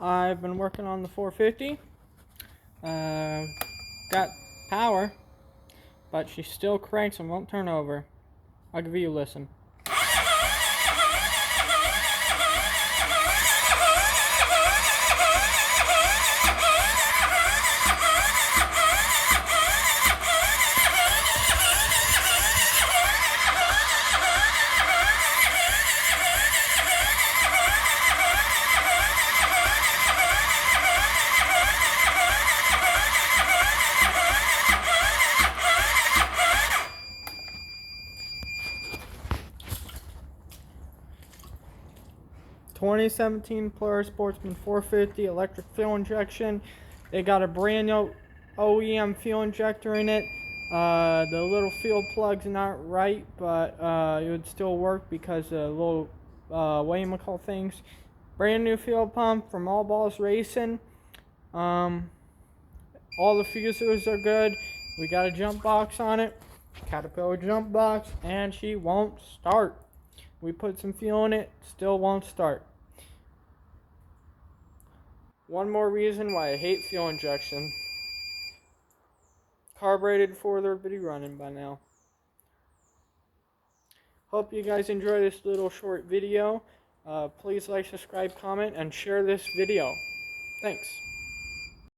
I've been working on the 450. Got power, but she still cranks and won't turn over. I'll give you a listen. 2017 Polaris Sportsman 450 electric fuel injection. It got a brand new OEM fuel injector in it. The little fuel plug's not right, but it would still work because the little whatchamacall things. Brand new fuel pump from All Balls Racing. All the fusers are good. We got a jump box on it, Caterpillar jump box, and she won't start. We put some fuel in it, still won't start. One more reason why I hate fuel injection. Carbureted four-wheeler be running by now. Hope you guys enjoy this little short video. Please like, subscribe, comment, and share this video. Thanks.